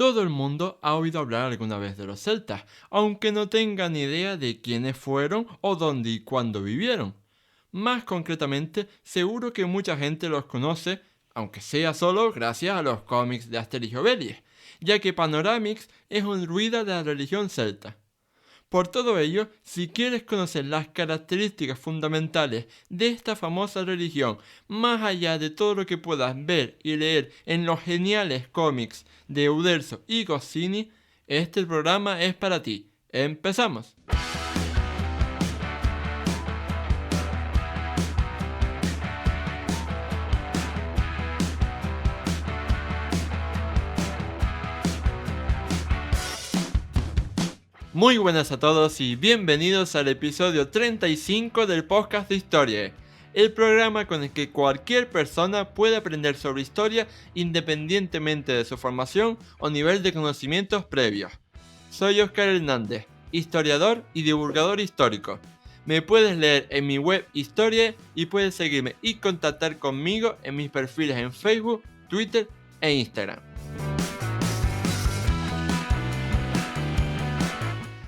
Todo el mundo ha oído hablar alguna vez de los celtas, aunque no tengan idea de quiénes fueron o dónde y cuándo vivieron. Más concretamente, seguro que mucha gente los conoce, aunque sea solo gracias a los cómics de Asterix y Obelix, ya que Panoramix es un druida de la religión celta. Por todo ello, si quieres conocer las características fundamentales de esta famosa religión, más allá de todo lo que puedas ver y leer en los geniales cómics de Uderzo y Goscinny, este programa es para ti. ¡Empezamos! Muy buenas a todos y bienvenidos al episodio 35 del podcast de Historia, el programa con el que cualquier persona puede aprender sobre historia independientemente de su formación o nivel de conocimientos previos. Soy Oscar Hernández, historiador y divulgador histórico. Me puedes leer en mi web Historia y puedes seguirme y contactar conmigo en mis perfiles en Facebook, Twitter e Instagram.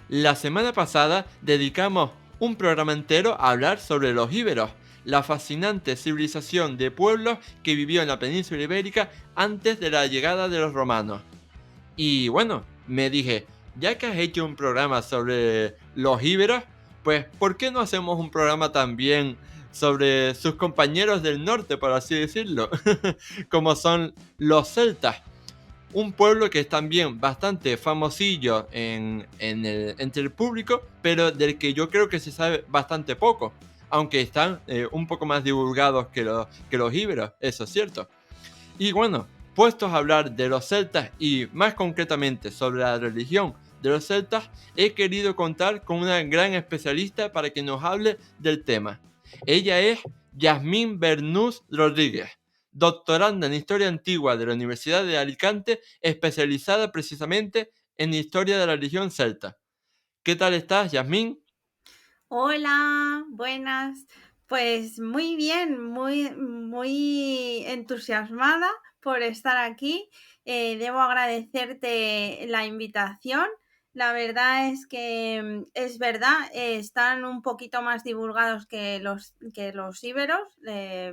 La semana pasada dedicamos un programa entero a hablar sobre los íberos, la fascinante civilización de pueblos que vivió en la península ibérica antes de la llegada de los romanos. Y bueno, me dije, ya que has hecho un programa sobre los íberos, pues ¿por qué no hacemos un programa también sobre sus compañeros del norte, por así decirlo, como son los celtas? Un pueblo que es también bastante famosillo entre el público, pero del que yo creo que se sabe bastante poco, aunque están un poco más divulgados que los íberos, eso es cierto. Y bueno, puestos a hablar de los celtas y más concretamente sobre la religión de los celtas, he querido contar con una gran especialista para que nos hable del tema. Ella es Yasmín Bernús Rodríguez, doctoranda en Historia Antigua de la Universidad de Alicante, especializada precisamente en Historia de la religión celta. ¿Qué tal estás, Yasmín? Hola, buenas. Pues muy bien, muy entusiasmada por estar aquí. Debo agradecerte la invitación. La verdad es que es verdad, están un poquito más divulgados que los íberos,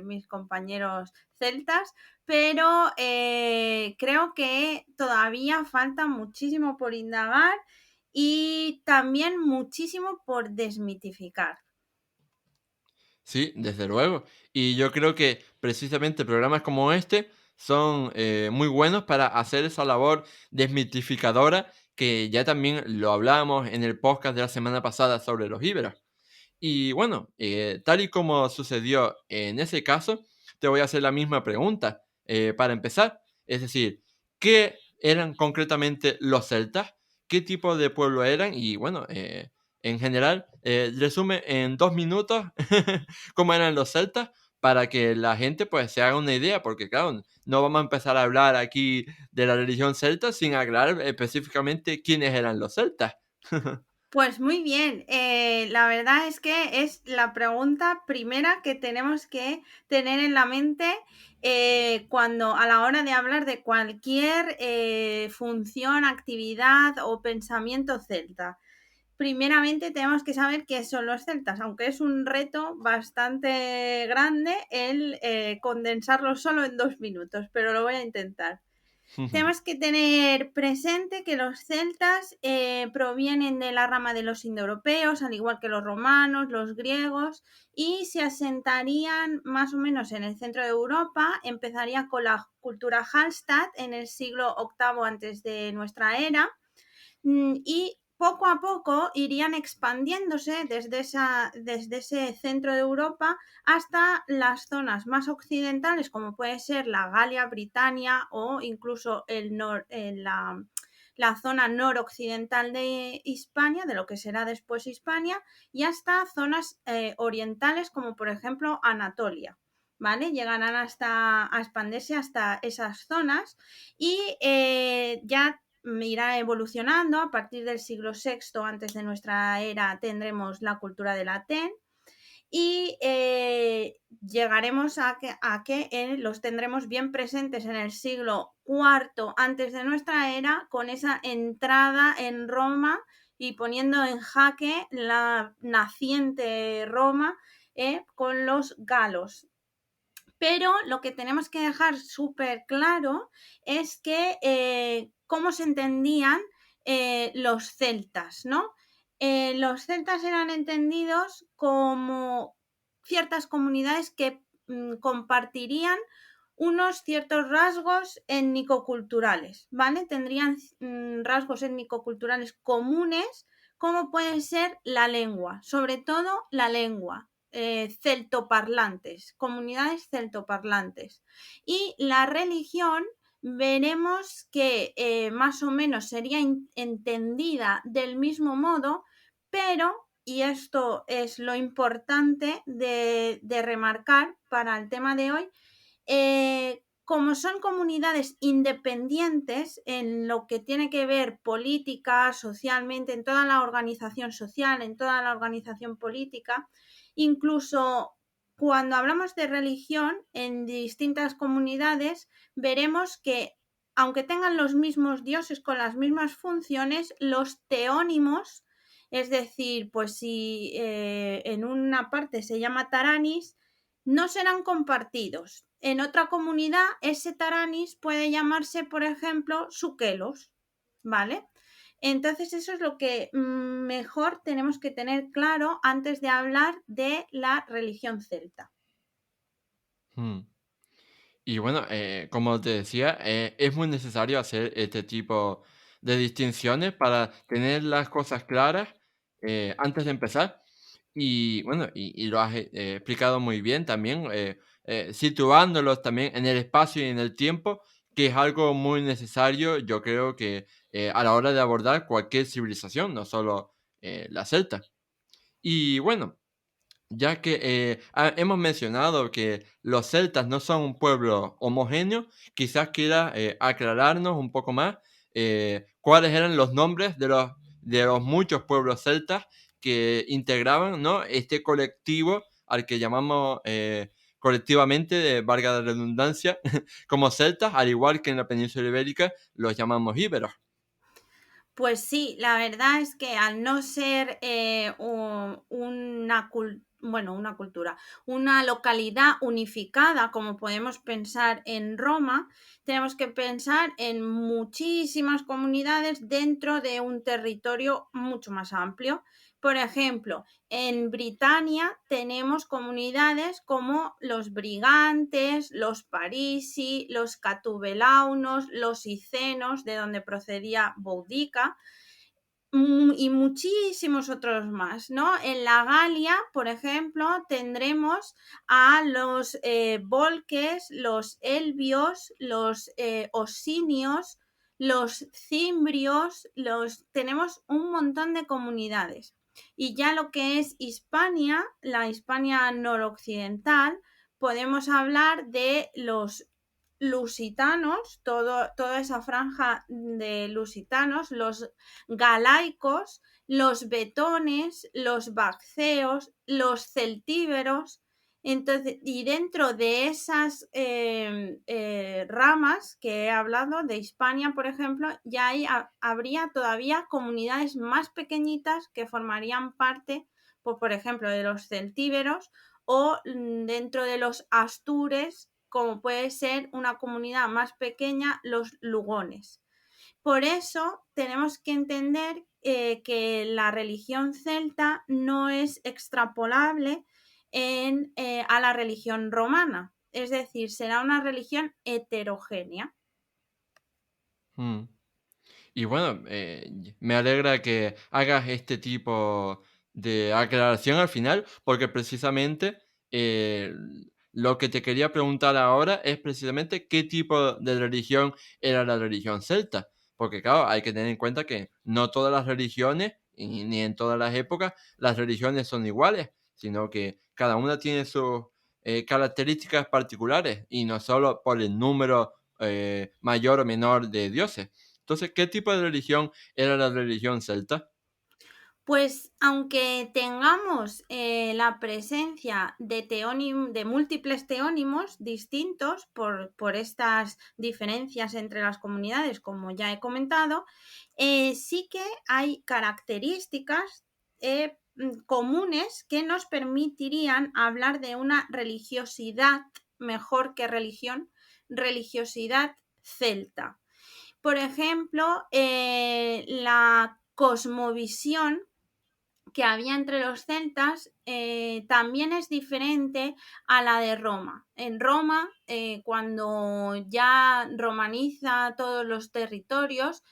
mis compañeros celtas, pero creo que todavía falta muchísimo por indagar y también muchísimo por desmitificar. Sí, desde luego. Y yo creo que precisamente programas como este son muy buenos para hacer esa labor desmitificadora que ya también lo hablamos en el podcast de la semana pasada sobre los íberos. Y bueno, tal y como sucedió en ese caso, te voy a hacer la misma pregunta para empezar. Es decir, ¿qué eran concretamente los celtas? ¿Qué tipo de pueblo eran? Y bueno, en general, resume en 2 minutos cómo eran los celtas para que la gente pues se haga una idea, porque claro, no vamos a empezar a hablar aquí de la religión celta sin aclarar específicamente quiénes eran los celtas. Pues muy bien, la verdad es que es la pregunta primera que tenemos que tener en la mente cuando a la hora de hablar de cualquier función, actividad o pensamiento celta. Primeramente tenemos que saber qué son los celtas, aunque es un reto bastante grande el condensarlo solo en 2 minutos, pero lo voy a intentar. Tenemos que tener presente que los celtas provienen de la rama de los indoeuropeos, al igual que los romanos, los griegos, y se asentarían más o menos en el centro de Europa. Empezaría con la cultura Hallstatt en el siglo VIII antes de nuestra era, y poco a poco irían expandiéndose desde ese centro de Europa hasta las zonas más occidentales, como puede ser la Galia, Britania o incluso la zona noroccidental de Hispania, de lo que será después Hispania, y hasta zonas orientales, como por ejemplo Anatolia. ¿Vale? Llegarán a expandirse hasta esas zonas y ya irá evolucionando. A partir del siglo VI antes de nuestra era tendremos la cultura del Aten y llegaremos a que los tendremos bien presentes en el siglo IV antes de nuestra era, con esa entrada en Roma y poniendo en jaque la naciente Roma con los galos. Pero lo que tenemos que dejar súper claro es que cómo se entendían los celtas, ¿no? Los celtas eran entendidos como ciertas comunidades que compartirían unos ciertos rasgos étnico-culturales, ¿vale? Tendrían rasgos étnico-culturales comunes, como pueden ser la lengua, sobre todo la lengua, celtoparlantes, comunidades celtoparlantes. Y la religión, veremos que más o menos sería entendida del mismo modo, pero, y esto es lo importante de remarcar para el tema de hoy, como son comunidades independientes en lo que tiene que ver política, socialmente, en toda la organización social, en toda la organización política, incluso cuando hablamos de religión en distintas comunidades, veremos que aunque tengan los mismos dioses con las mismas funciones, los teónimos, es decir, pues si en una parte se llama Taranis, no serán compartidos. En otra comunidad, ese Taranis puede llamarse, por ejemplo, Suquelos, ¿vale? Entonces, eso es lo que mejor tenemos que tener claro antes de hablar de la religión celta. Hmm. Y bueno, como te decía, es muy necesario hacer este tipo de distinciones para tener las cosas claras antes de empezar. Y bueno, y lo has explicado muy bien también, situándolos también en el espacio y en el tiempo, que es algo muy necesario, yo creo que a la hora de abordar cualquier civilización, no solo la celta. Y bueno, ya que hemos mencionado que los celtas no son un pueblo homogéneo, quizás quiera aclararnos un poco más cuáles eran los nombres de los muchos pueblos celtas que integraban, ¿no?, este colectivo al que llamamos colectivamente, valga la redundancia, como celtas, al igual que en la península ibérica los llamamos íberos. Pues sí, la verdad es que al no ser una cultura, una localidad unificada, como podemos pensar en Roma, tenemos que pensar en muchísimas comunidades dentro de un territorio mucho más amplio. Por ejemplo, en Britania tenemos comunidades como los brigantes, los parisi, los catubelaunos, los icenos, de donde procedía Boudica, y muchísimos otros más, ¿no? En la Galia, por ejemplo, tendremos a los volques, los elbios, los osinios, los cimbrios, tenemos un montón de comunidades. Y ya lo que es Hispania, la Hispania noroccidental, podemos hablar de los lusitanos, toda esa franja de lusitanos, los galaicos, los betones, los baxeos, los celtíberos. Entonces, y dentro de esas ramas que he hablado de Hispania, por ejemplo, ya habría todavía comunidades más pequeñitas que formarían parte, pues, por ejemplo, de los celtíberos o dentro de los astures, como puede ser una comunidad más pequeña, los lugones. Por eso tenemos que entender que la religión celta no es extrapolable a la religión romana, es decir, será una religión heterogénea. Mm. Y bueno, me alegra que hagas este tipo de aclaración al final, porque precisamente eh, lo que te quería preguntar ahora es precisamente qué tipo de religión era la religión celta. Porque claro, hay que tener en cuenta que no todas las religiones, y ni en todas las épocas, las religiones son iguales, sino que cada una tiene sus características particulares, y no solo por el número mayor o menor de dioses. Entonces, ¿qué tipo de religión era la religión celta? Pues aunque tengamos la presencia de múltiples teónimos distintos por estas diferencias entre las comunidades, como ya he comentado, sí que hay características comunes que nos permitirían hablar de una religiosidad, mejor que religión, religiosidad celta. Por ejemplo, la cosmovisión que había entre los celtas también es diferente a la de Roma. En Roma, cuando ya romaniza todos los territorios,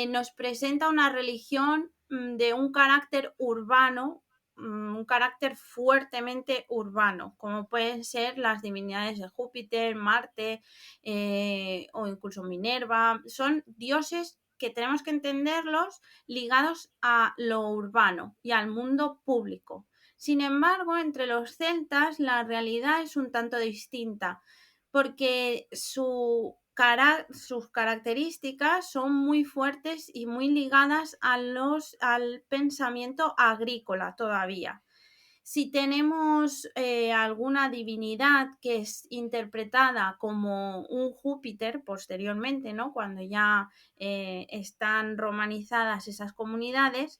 nos presenta una religión de un carácter urbano, un carácter fuertemente urbano, como pueden ser las divinidades de Júpiter, Marte o incluso Minerva. Son dioses que tenemos que entenderlos ligados a lo urbano y al mundo público. Sin embargo, entre los celtas la realidad es un tanto distinta, porque sus características son muy fuertes y muy ligadas al pensamiento agrícola todavía. Si tenemos alguna divinidad que es interpretada como un Júpiter posteriormente, ¿no? Cuando ya están romanizadas esas comunidades,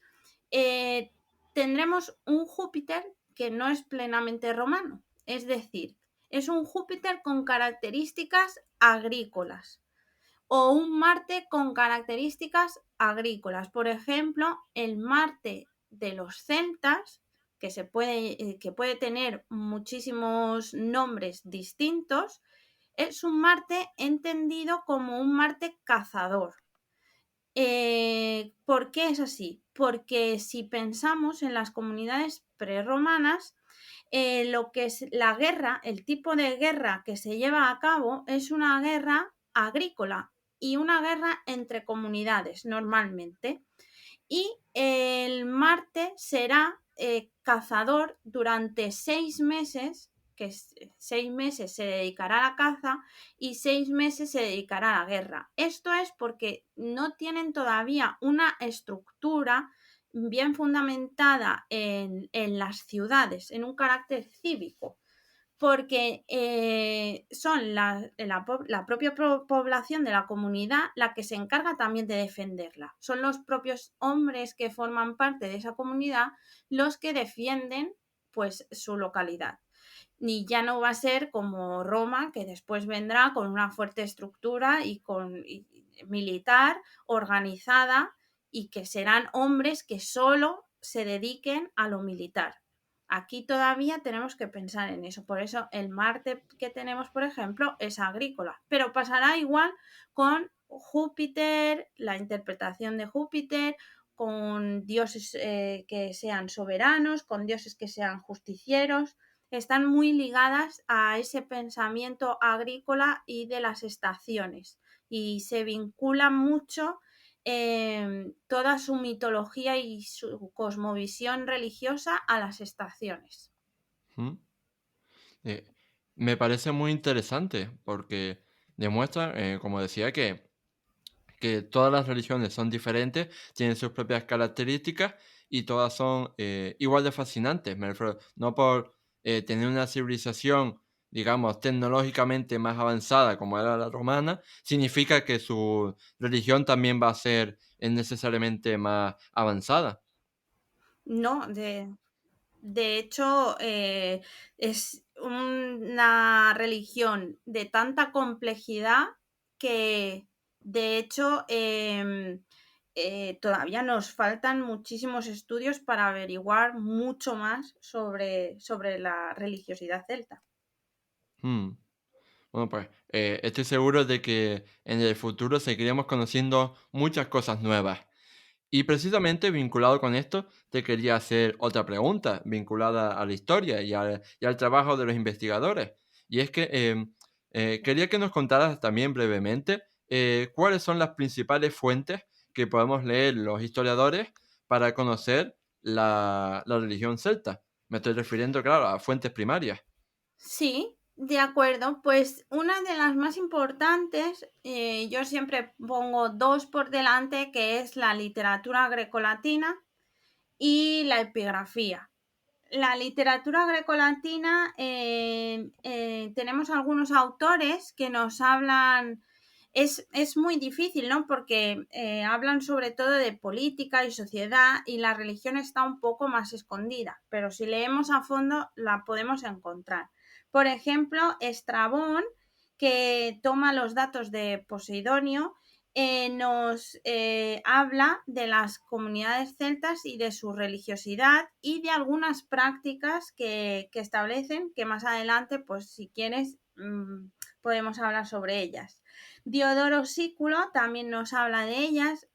eh, tendremos un Júpiter que no es plenamente romano, es decir, es un Júpiter con características agrícolas o un Marte con características agrícolas. Por ejemplo, el Marte de los celtas, que puede tener muchísimos nombres distintos, es un Marte entendido como un Marte cazador. ¿Por qué es así? Porque si pensamos en las comunidades prerromanas, lo que es la guerra, el tipo de guerra que se lleva a cabo es una guerra agrícola y una guerra entre comunidades normalmente. Y el Marte será cazador durante 6 meses, 6 meses se dedicará a la caza y 6 meses se dedicará a la guerra. Esto es porque no tienen todavía una estructura bien fundamentada en las ciudades, en un carácter cívico, porque son la propia población de la comunidad la que se encarga también de defenderla. Son los propios hombres que forman parte de esa comunidad los que defienden pues su localidad. Ni ya no va a ser como Roma, que después vendrá con una fuerte estructura militar organizada y que serán hombres que solo se dediquen a lo militar. Aquí todavía tenemos que pensar en eso. Por eso el Marte que tenemos, por ejemplo, es agrícola. Pero pasará igual con Júpiter, la interpretación de Júpiter, con dioses que sean soberanos, con dioses que sean justicieros. Están muy ligadas a ese pensamiento agrícola y de las estaciones. Y se vinculan mucho toda su mitología y su cosmovisión religiosa a las estaciones. ¿Mm? Eh, Me parece muy interesante porque demuestra, como decía, que todas las religiones son diferentes, tienen sus propias características y todas son igual de fascinantes. Me refiero, no por tener una civilización, digamos, tecnológicamente más avanzada como era la romana, significa que su religión también va a ser necesariamente más avanzada. No, de hecho, es una religión de tanta complejidad que, de hecho, todavía nos faltan muchísimos estudios para averiguar mucho más sobre la religiosidad celta. Hmm. Bueno, pues estoy seguro de que en el futuro seguiremos conociendo muchas cosas nuevas. Y precisamente vinculado con esto, te quería hacer otra pregunta vinculada a la historia y al trabajo de los investigadores. Y es que quería que nos contaras también brevemente cuáles son las principales fuentes que podemos leer los historiadores para conocer la religión celta. Me estoy refiriendo, claro, a fuentes primarias. Sí, de acuerdo. Pues una de las más importantes, yo siempre pongo dos por delante, que es la literatura grecolatina y la epigrafía. La literatura grecolatina, tenemos algunos autores que nos hablan, es muy difícil, ¿no? Porque hablan sobre todo de política y sociedad y la religión está un poco más escondida, pero si leemos a fondo la podemos encontrar. Por ejemplo, Estrabón, que toma los datos de Poseidonio, nos habla de las comunidades celtas y de su religiosidad y de algunas prácticas que establecen, que más adelante, pues si quieres, podemos hablar sobre ellas. Diodoro Sículo también nos habla de ellas.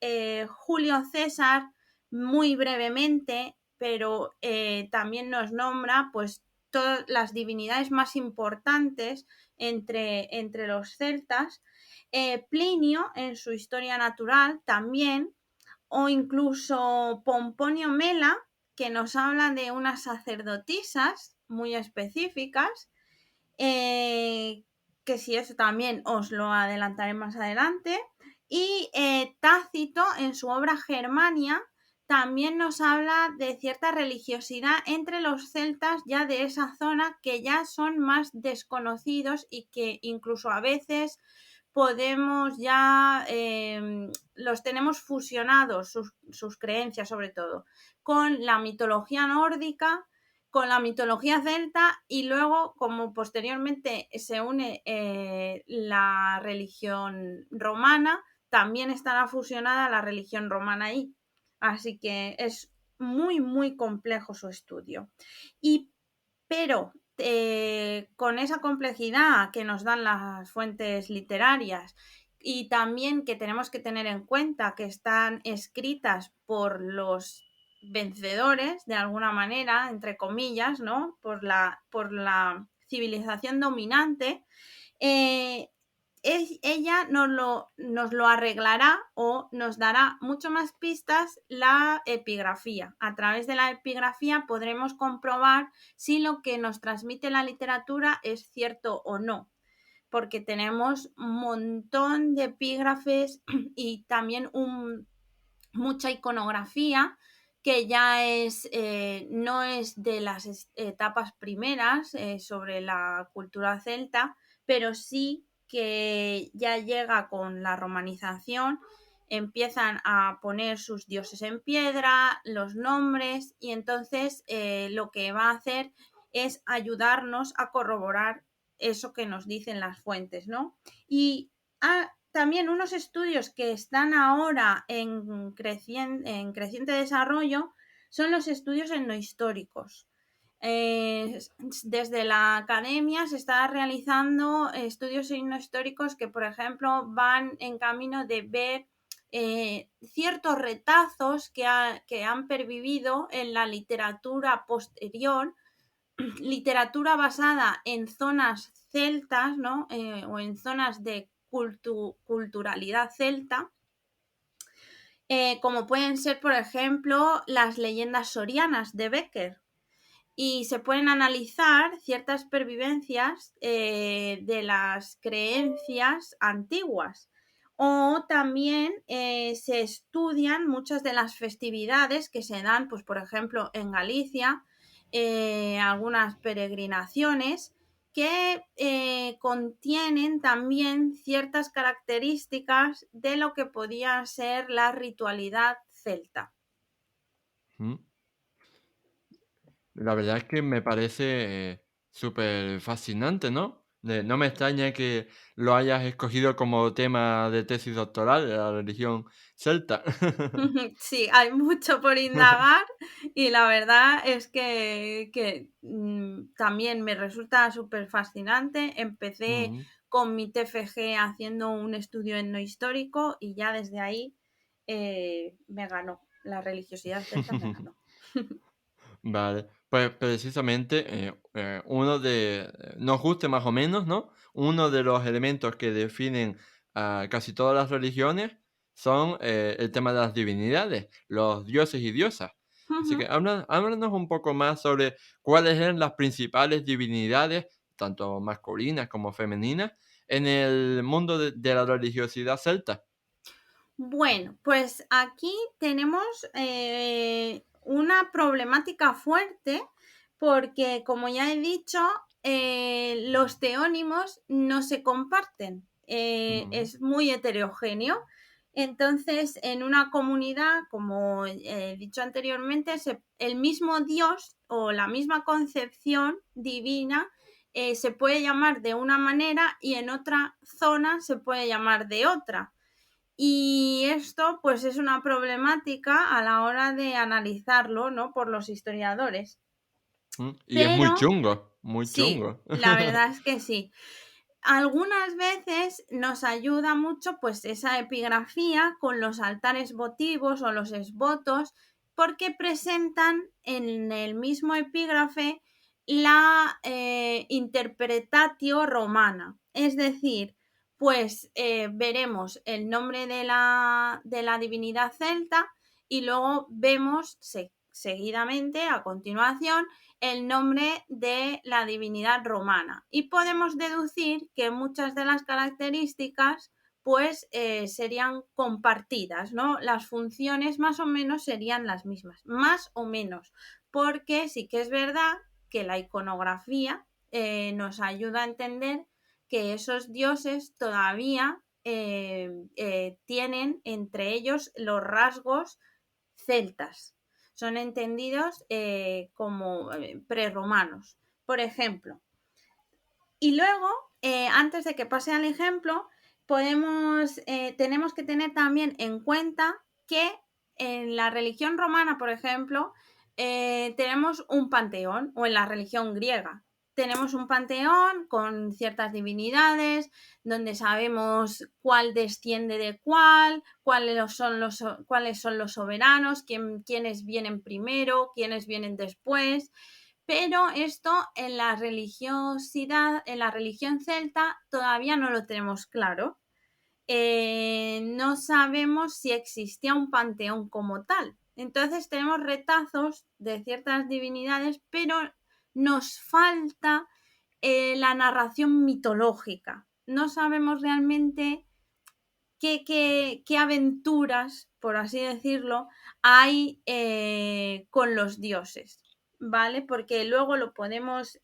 Julio César, muy brevemente, pero también nos nombra pues todas las divinidades más importantes entre los celtas. Plinio en su Historia Natural también, o incluso Pomponio Mela, que nos habla de unas sacerdotisas muy específicas, que si eso también os lo adelantaré más adelante. Y Tácito, en su obra Germania, también nos habla de cierta religiosidad entre los celtas ya de esa zona, que ya son más desconocidos y que incluso a veces podemos ya, los tenemos fusionados, sus creencias sobre todo, con la mitología nórdica, con la mitología celta, y luego, como posteriormente se une la religión romana, también estará fusionada la religión romana ahí. Así que es muy, muy complejo su estudio. Pero con esa complejidad que nos dan las fuentes literarias y también que tenemos que tener en cuenta que están escritas por los vencedores, de alguna manera, entre comillas, ¿no? Por la civilización dominante, eh, ella nos lo arreglará o nos dará mucho más pistas la epigrafía. A través de la epigrafía podremos comprobar si lo que nos transmite la literatura es cierto o no, porque tenemos un montón de epígrafes y también mucha iconografía que ya no es de las etapas primeras sobre la cultura celta, pero sí que ya llega con la romanización, empiezan a poner sus dioses en piedra, los nombres, y entonces lo que va a hacer es ayudarnos a corroborar eso que nos dicen las fuentes, ¿no? Y también unos estudios que están ahora en creciente desarrollo son los estudios etnohistóricos. Desde la academia se está realizando estudios etnohistóricos que, por ejemplo, van en camino de ver ciertos retazos que han pervivido en la literatura posterior, literatura basada en zonas celtas, ¿no? O en zonas de culturalidad celta, como pueden ser, por ejemplo, las leyendas sorianas de Becker. Y se pueden analizar ciertas pervivencias de las creencias antiguas. O también se estudian muchas de las festividades que se dan, pues por ejemplo, en Galicia, algunas peregrinaciones que contienen también ciertas características de lo que podía ser la ritualidad celta. Mm. La verdad es que me parece súper fascinante, ¿no? No me extraña que lo hayas escogido como tema de tesis doctoral, la religión celta. Sí, hay mucho por indagar y la verdad es que también me resulta súper fascinante. Empecé Mm. con mi TFG haciendo un estudio etnohistórico y ya desde ahí me ganó. La religiosidad celta me ganó. Vale, pues precisamente nos guste más o menos, ¿no? Uno de los elementos que definen a casi todas las religiones son el tema de las divinidades, los dioses y diosas. Así que háblanos un poco más sobre cuáles eran las principales divinidades, tanto masculinas como femeninas, en el mundo de la religiosidad celta. Bueno, pues aquí tenemos una problemática fuerte porque, como ya he dicho, los teónimos no se comparten, es muy heterogéneo. Entonces, en una comunidad, como he dicho anteriormente, el mismo Dios o la misma concepción divina se puede llamar de una manera y en otra zona se puede llamar de otra. Y esto, pues, es una problemática a la hora de analizarlo, ¿no? Por los historiadores. Y es muy Pero chungo, muy sí, chungo. la verdad es que sí. Algunas veces nos ayuda mucho, pues, esa epigrafía con los altares votivos o los exvotos, porque presentan en el mismo epígrafe la interpretatio romana. Es decir, pues veremos el nombre de la divinidad celta y luego vemos seguidamente, a continuación, el nombre de la divinidad romana y podemos deducir que muchas de las características pues serían compartidas, ¿no? Las funciones más o menos serían las mismas, más o menos, porque sí que es verdad que la iconografía nos ayuda a entender que esos dioses todavía tienen entre ellos los rasgos celtas, son entendidos como prerromanos, por ejemplo. Y luego, antes de que pase al ejemplo, tenemos que tener también en cuenta que en la religión romana, por ejemplo, tenemos un panteón, o en la religión griega. Tenemos un panteón con ciertas divinidades, donde sabemos cuál desciende de cuáles son los soberanos, quiénes vienen primero, quiénes vienen después. Pero esto en la religiosidad, en la religión celta, todavía no lo tenemos claro. No sabemos si existía un panteón como tal. Entonces tenemos retazos de ciertas divinidades, pero nos falta la narración mitológica. No sabemos realmente qué aventuras, por así decirlo, hay con los dioses, ¿vale? Porque luego lo podemos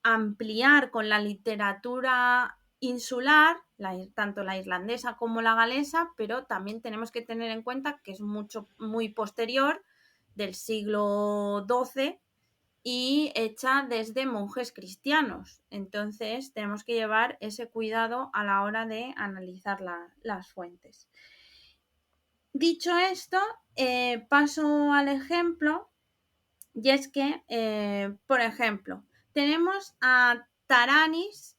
ampliar con la literatura insular, tanto la irlandesa como la galesa, pero también tenemos que tener en cuenta que es muy posterior, del siglo XII, y hecha desde monjes cristianos. Entonces tenemos que llevar ese cuidado a la hora de analizar las fuentes. Dicho esto, paso al ejemplo, y es que, por ejemplo, tenemos a Taranis,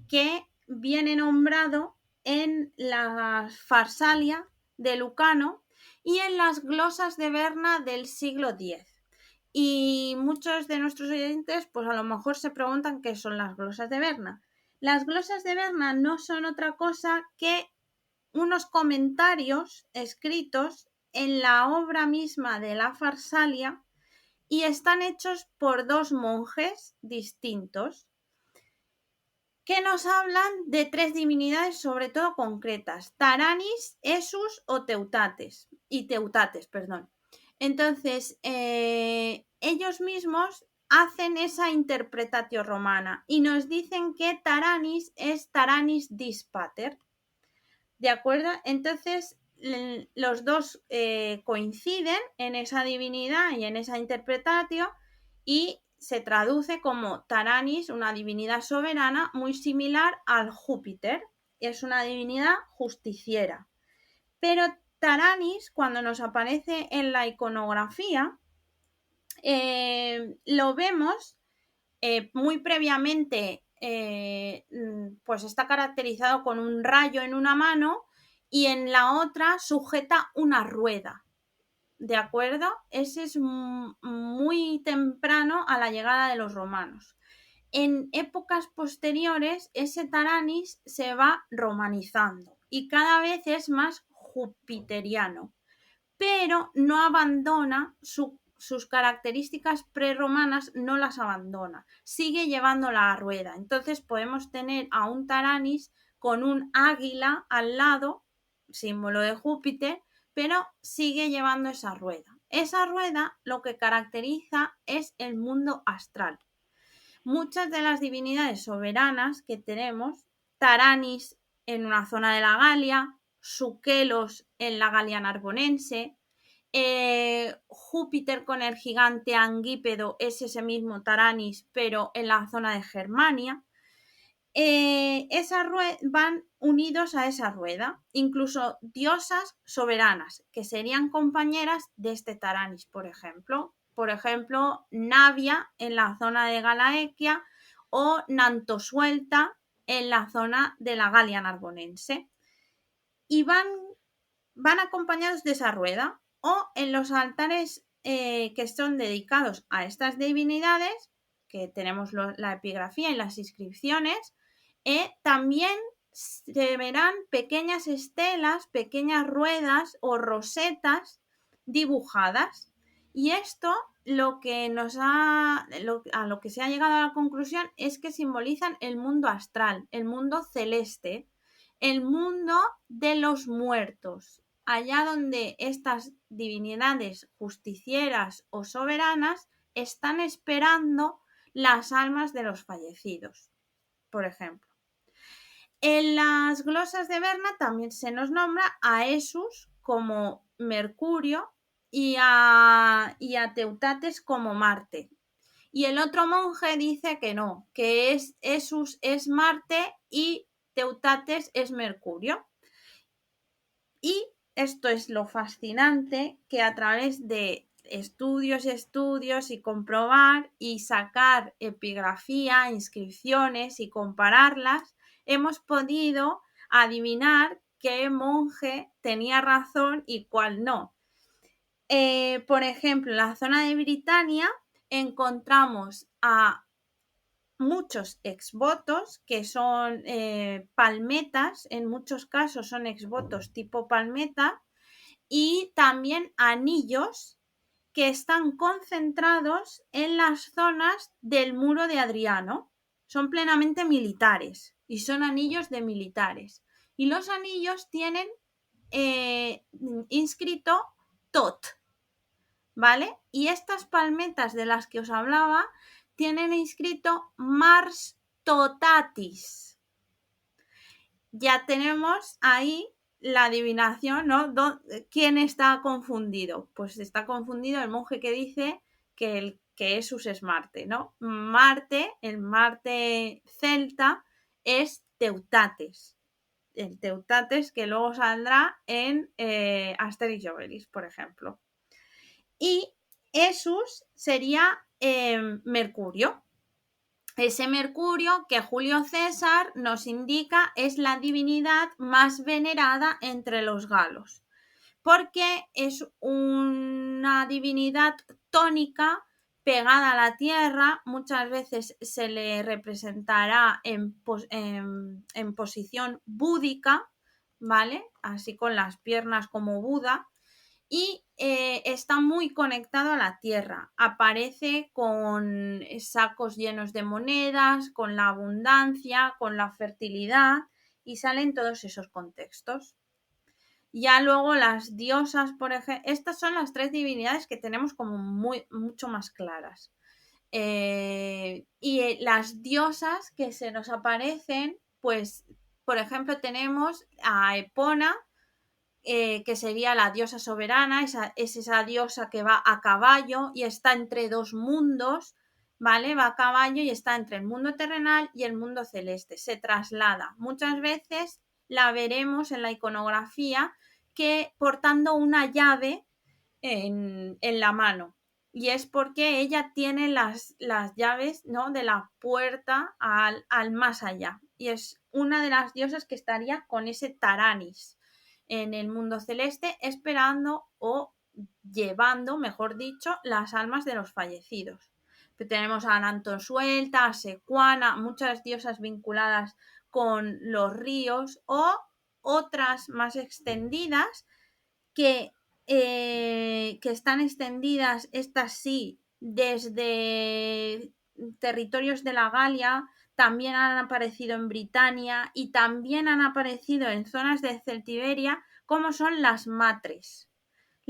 que viene nombrado en la Farsalia de Lucano y en las glosas de Berna del siglo X. Y muchos de nuestros oyentes, pues a lo mejor se preguntan qué son las glosas de Berna. Las glosas de Berna no son otra cosa que unos comentarios escritos en la obra misma de la Farsalia y están hechos por dos monjes distintos que nos hablan de tres divinidades sobre todo concretas: Taranis, Esus o Teutates, perdón. Entonces, ellos mismos hacen esa interpretatio romana y nos dicen que Taranis es Taranis Dispater. ¿De acuerdo? Entonces, los dos coinciden en esa divinidad y en esa interpretatio y se traduce como Taranis, una divinidad soberana muy similar al Júpiter. Es una divinidad justiciera. Pero Taranis, cuando nos aparece en la iconografía, lo vemos muy previamente, pues está caracterizado con un rayo en una mano y en la otra sujeta una rueda. ¿De acuerdo? Ese es muy temprano a la llegada de los romanos. En épocas posteriores, ese Taranis se va romanizando y cada vez es más jupiteriano, pero no abandona sus características prerromanas, no las abandona, sigue llevando la rueda. Entonces podemos tener a un Taranis con un águila al lado, símbolo de Júpiter, pero sigue llevando esa rueda. Esa rueda lo que caracteriza es el mundo astral. Muchas de las divinidades soberanas que tenemos, Taranis en una zona de la Galia, Sukelos en la Galia narbonense, Júpiter con el gigante Angípedo es ese mismo Taranis, pero en la zona de Germania. Van unidos a esa rueda, incluso diosas soberanas, que serían compañeras de este Taranis, por ejemplo. Por ejemplo, Navia en la zona de Galaequia o Nantosuelta en la zona de la Galia narbonense. Y van acompañados de esa rueda, o en los altares que son dedicados a estas divinidades, que tenemos la epigrafía y las inscripciones, también se verán pequeñas estelas, pequeñas ruedas o rosetas dibujadas. Y esto a lo que se ha llegado a la conclusión es que simbolizan el mundo astral, el mundo celeste, el mundo de los muertos, allá donde estas divinidades justicieras o soberanas están esperando las almas de los fallecidos, por ejemplo. En las glosas de Berna también se nos nombra a Esus como Mercurio y a Teutates como Marte. Y el otro monje dice que no, que Esus es Marte y Teutates es Mercurio. Y esto es lo fascinante, que a través de estudios y comprobar y sacar epigrafía, inscripciones y compararlas, hemos podido adivinar qué monje tenía razón y cuál no. Por ejemplo, en la zona de Britania encontramos a muchos exvotos que son palmetas, en muchos casos son exvotos tipo palmeta, y también anillos que están concentrados en las zonas del muro de Adriano. Son plenamente militares y son anillos de militares. Y los anillos tienen inscrito TOT, ¿vale? Y estas palmetas de las que os hablaba tienen inscrito Mars Totatis. Ya tenemos ahí la adivinación, ¿no? ¿Quién está confundido? Pues está confundido el monje que dice que Esus es Marte, ¿no? Marte, el Marte celta, es Teutates. El Teutates que luego saldrá en Asterix y Obelix, por ejemplo. Y Esus sería Mercurio. Ese Mercurio que Julio César nos indica es la divinidad más venerada entre los galos, porque es una divinidad tónica pegada a la tierra. Muchas veces se le representará en posición búdica, ¿vale? Así con las piernas como Buda. Y está muy conectado a la tierra. Aparece con sacos llenos de monedas, con la abundancia, con la fertilidad, y salen todos esos contextos. Ya luego las diosas, por ejemplo, estas son las tres divinidades que tenemos como mucho más claras. Y las diosas que se nos aparecen, pues, por ejemplo, tenemos a Epona, que sería la diosa soberana, es esa diosa que va a caballo y está entre dos mundos, ¿vale? Va a caballo y está entre el mundo terrenal y el mundo celeste, se traslada. Muchas veces la veremos en la iconografía que portando una llave en la mano. Y es porque ella tiene las llaves, ¿no?, de la puerta al más allá. Y es una de las diosas que estaría con ese Taranis en el mundo celeste, esperando o llevando, mejor dicho, las almas de los fallecidos. Pero tenemos a Nantosuelta, a Secuana, muchas diosas vinculadas con los ríos, o otras más extendidas que están extendidas, estas sí, desde territorios de la Galia, también han aparecido en Britania y también han aparecido en zonas de Celtiberia, como son las matres.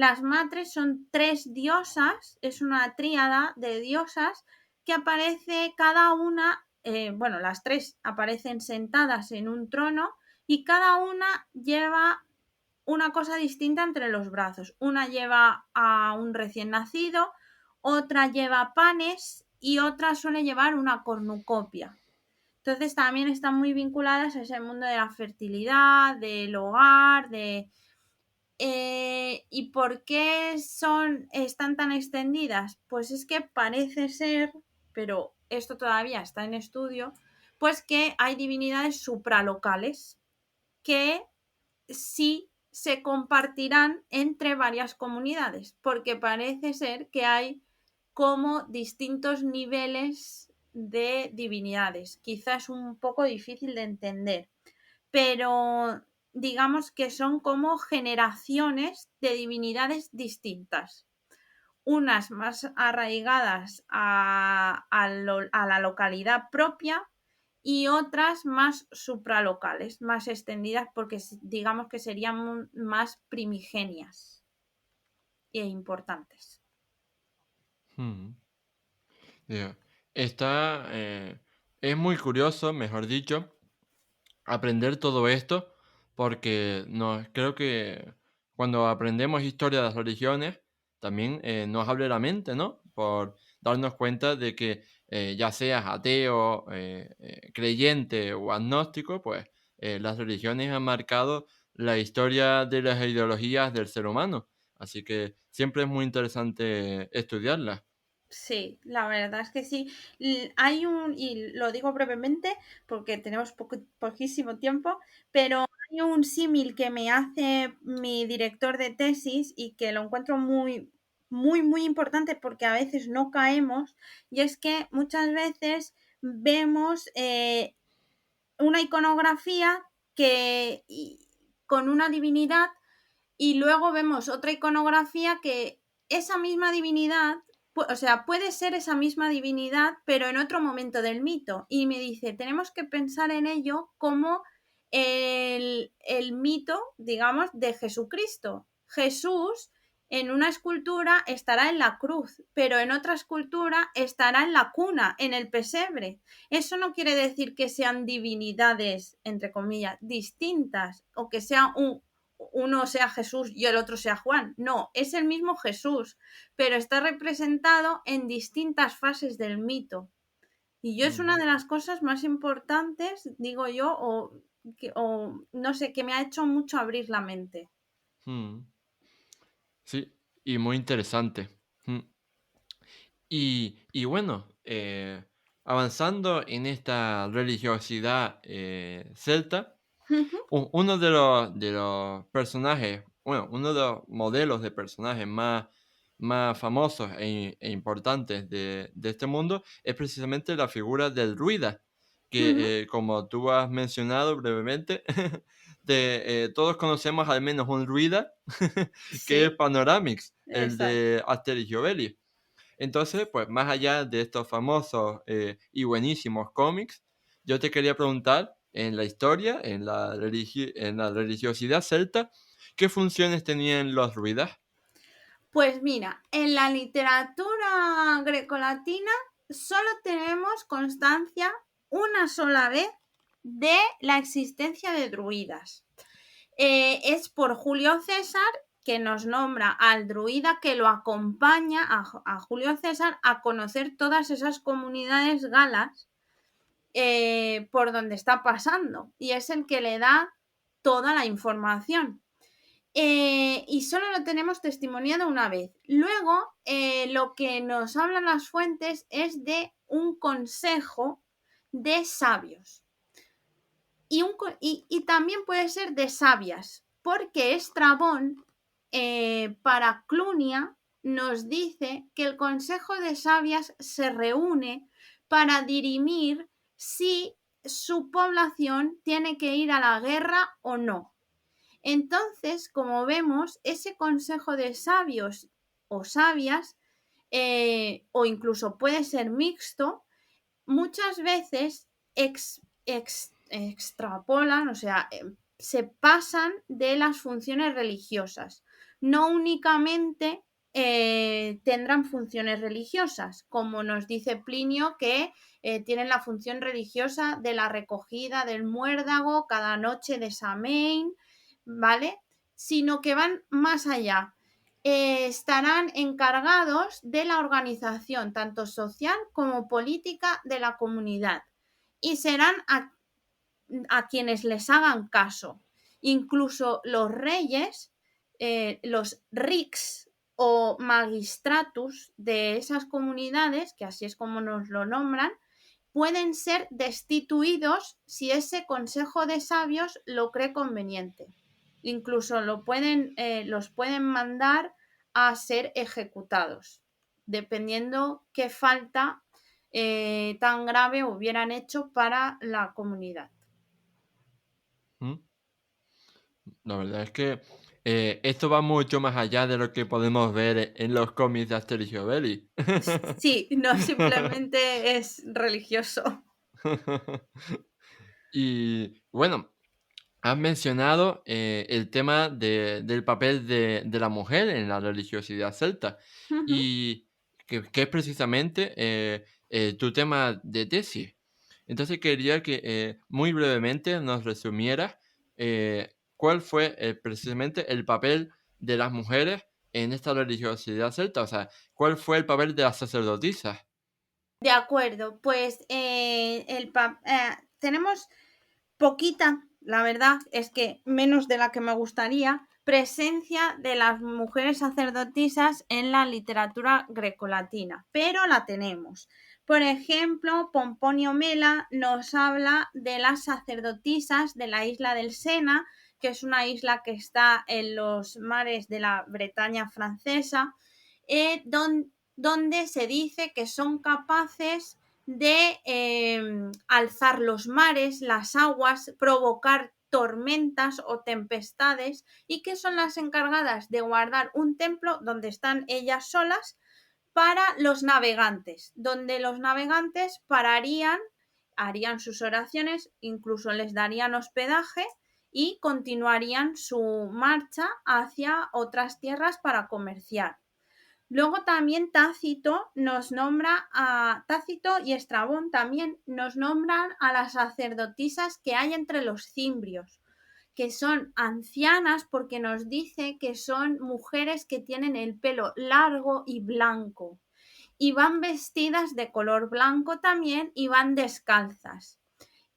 Las matres son 3 diosas, es una tríada de diosas que aparece cada una, las 3 aparecen sentadas en un trono y cada una lleva una cosa distinta entre los brazos. Una lleva a un recién nacido, otra lleva panes y otra suele llevar una cornucopia. Entonces también están muy vinculadas a ese mundo de la fertilidad, del hogar, ¿y por qué están tan extendidas? Pues es que parece ser, pero esto todavía está en estudio, pues que hay divinidades supralocales que sí se compartirán entre varias comunidades, porque parece ser que hay como distintos niveles de divinidades. Quizás es un poco difícil de entender, pero digamos que son como generaciones de divinidades distintas. Unas más arraigadas a la localidad propia y otras más supralocales, más extendidas porque digamos que serían más primigenias e importantes. Yeah. Está, es muy curioso, mejor dicho, aprender todo esto, porque creo que cuando aprendemos historia de las religiones, también nos abre la mente, ¿no? Por darnos cuenta de que ya seas ateo, creyente o agnóstico, pues las religiones han marcado la historia de las ideologías del ser humano. Así que siempre es muy interesante estudiarlas. Sí, la verdad es que sí. Hay y lo digo brevemente porque tenemos poquísimo tiempo, pero hay un símil que me hace mi director de tesis y que lo encuentro muy, muy, muy importante porque a veces no caemos, y es que muchas veces vemos una iconografía con una divinidad y luego vemos otra iconografía que esa misma divinidad, o sea, puede ser esa misma divinidad, pero en otro momento del mito. Y me dice, tenemos que pensar en ello como el mito, digamos, de Jesucristo. Jesús en una escultura estará en la cruz, pero en otra escultura estará en la cuna, en el pesebre. Eso no quiere decir que sean divinidades, entre comillas, distintas o que sea uno sea Jesús y el otro sea Juan. No, es el mismo Jesús, pero está representado en distintas fases del mito. Y yo es una de las cosas más importantes, digo yo, o no sé, que me ha hecho mucho abrir la mente. Mm. Sí, y muy interesante. Mm. Y bueno, avanzando en esta religiosidad celta, uno de los personajes, bueno, uno de los modelos de personajes más famosos e importantes de este mundo es precisamente la figura del druida, que como tú has mencionado brevemente, todos conocemos al menos un druida, que es Sí, Panoramix, el exacto. de Asterix y Obelix. Entonces, pues más allá de estos famosos y buenísimos cómics, yo te quería preguntar, en la historia, en la religiosidad celta, ¿qué funciones tenían los druidas? Pues mira, en la literatura grecolatina solo tenemos constancia una sola vez de la existencia de druidas. Es por Julio César, que nos nombra al druida que lo acompaña a Julio César a conocer todas esas comunidades galas por donde está pasando, y es el que le da toda la información. Y solo lo tenemos testimoniado una vez. Luego, lo que nos hablan las fuentes es de un consejo de sabios. Y también puede ser de sabias, porque Estrabón, para Clunia, nos dice que el consejo de sabias se reúne para dirimir si su población tiene que ir a la guerra o no. Entonces, como vemos, ese consejo de sabios o sabias, o incluso puede ser mixto, muchas veces extrapolan, o sea, se pasan de las funciones religiosas. no únicamente tendrán funciones religiosas, como nos dice Plinio, que tienen la función religiosa de la recogida del muérdago cada noche de Samain, ¿vale? Sino que van más allá. Estarán encargados de la organización tanto social como política de la comunidad y serán a quienes les hagan caso. Incluso los reyes, los rics o magistratus de esas comunidades, que así es como nos lo nombran, pueden ser destituidos si ese consejo de sabios lo cree conveniente. Incluso los pueden mandar a ser ejecutados, dependiendo qué falta tan grave hubieran hecho para la comunidad. ¿Mm? La verdad es que esto va mucho más allá de lo que podemos ver en los cómics de Asterix y Obelix. Sí, no simplemente es religioso. Y bueno, has mencionado el tema del papel de la mujer en la religiosidad celta Ujú. y que es precisamente tu tema de tesis. Entonces quería que muy brevemente nos resumieras cuál fue precisamente el papel de las mujeres en esta religiosidad celta, o sea, cuál fue el papel de las sacerdotisas. De acuerdo, pues tenemos poquita, la verdad es que menos de la que me gustaría, presencia de las mujeres sacerdotisas en la literatura grecolatina, pero la tenemos. Por ejemplo, Pomponio Mela nos habla de las sacerdotisas de la isla del Sena, que es una isla que está en los mares de la Bretaña francesa, donde se dice que son capaces de alzar los mares, las aguas, provocar tormentas o tempestades y que son las encargadas de guardar un templo donde están ellas solas para los navegantes, donde los navegantes pararían, harían sus oraciones, incluso les darían hospedaje y continuarían su marcha hacia otras tierras para comerciar. Luego también Tácito nos nombra a Tácito y Estrabón también nos nombran a las sacerdotisas que hay entre los cimbrios, que son ancianas porque nos dice que son mujeres que tienen el pelo largo y blanco y van vestidas de color blanco también y van descalzas.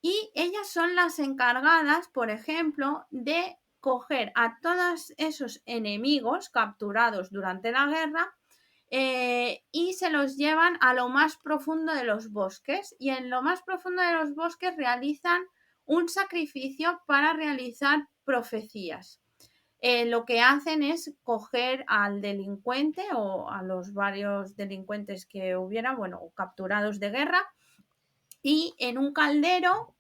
Y ellas son las encargadas, por ejemplo, de coger a todos esos enemigos capturados durante la guerra y se los llevan a lo más profundo de los bosques y en lo más profundo de los bosques realizan un sacrificio para realizar profecías. Lo que hacen es coger al delincuente o a los varios delincuentes que hubiera, bueno, capturados de guerra y en un caldero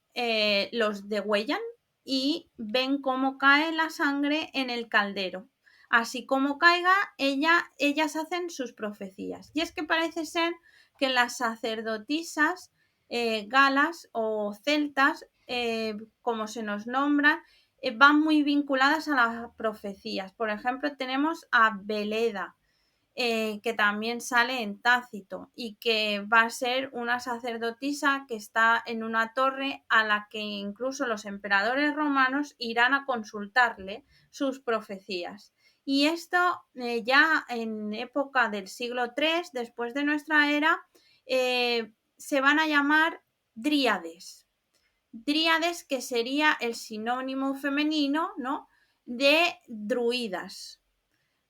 los degüellan y ven cómo cae la sangre en el caldero. Así como caiga, ellas hacen sus profecías. Y es que parece ser que las sacerdotisas galas o celtas, como se nos nombra, van muy vinculadas a las profecías. Por ejemplo, tenemos a Veleda, que también sale en Tácito y que va a ser una sacerdotisa que está en una torre a la que incluso los emperadores romanos irán a consultarle sus profecías. Y esto ya en época del siglo III, después de nuestra era, se van a llamar dríades. Dríades que sería el sinónimo femenino, ¿no?, de druidas,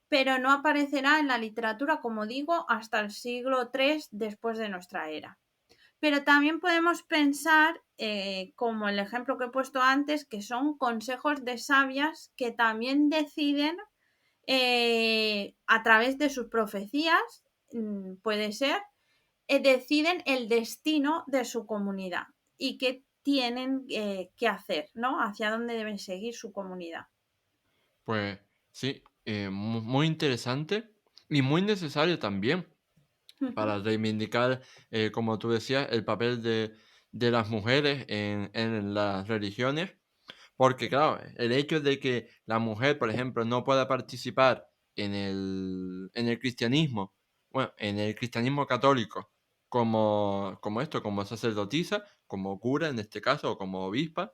pero no aparecerá en la literatura, como digo, hasta el siglo III después de nuestra era. Pero también podemos pensar, como el ejemplo que he puesto antes, que son consejos de sabias que también deciden a través de sus profecías, puede ser, deciden el destino de su comunidad y qué tienen que hacer, ¿no? Hacia dónde deben seguir su comunidad. Pues sí, muy interesante y muy necesario también para reivindicar, como tú decías, el papel de las mujeres en las religiones, porque claro, el hecho de que la mujer, por ejemplo, no pueda participar en el cristianismo, bueno, en el cristianismo católico, como sacerdotisa, como cura en este caso, o como obispa,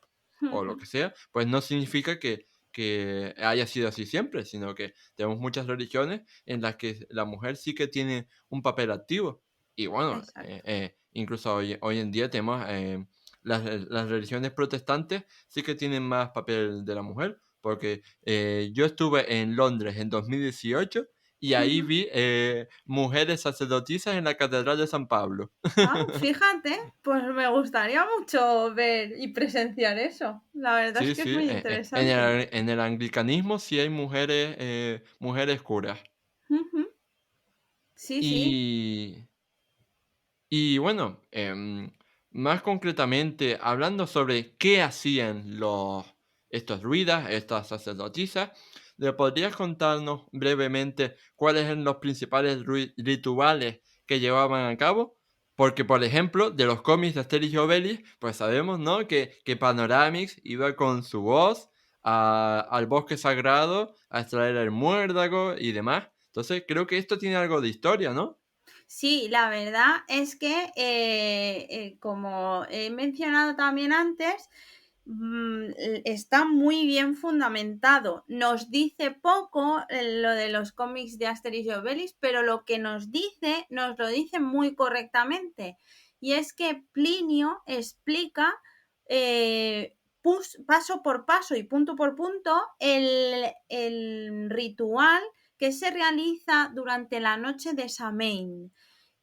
o lo que sea, pues no significa que haya sido así siempre, sino que tenemos muchas religiones en las que la mujer sí que tiene un papel activo. Y bueno, Exacto. incluso hoy en día tenemos las religiones protestantes sí que tienen más papel de la mujer, porque yo estuve en Londres en 2018 y ahí vi mujeres sacerdotisas en la Catedral de San Pablo. Ah, fíjate, pues me gustaría mucho ver y presenciar eso. La verdad es Sí, que es sí, muy interesante. en el anglicanismo sí hay mujeres curas. Ujú. Sí, sí. Y, y bueno, más concretamente, hablando sobre qué hacían estos druidas, estas sacerdotisas, ¿le podrías contarnos brevemente cuáles eran los principales rituales que llevaban a cabo? Porque, por ejemplo, de los cómics de Asterix y Obelix, pues sabemos, ¿no? Que Panoramix iba con su voz al bosque sagrado a extraer el muérdago y demás. Entonces, creo que esto tiene algo de historia, ¿no? Sí, la verdad es que, como he mencionado también antes, está muy bien fundamentado. Nos dice poco lo de los cómics de Asterix y Obelix, pero lo que nos dice, nos lo dice muy correctamente. Y es que Plinio explica paso por paso y punto por punto el ritual que se realiza durante la noche de Samhain,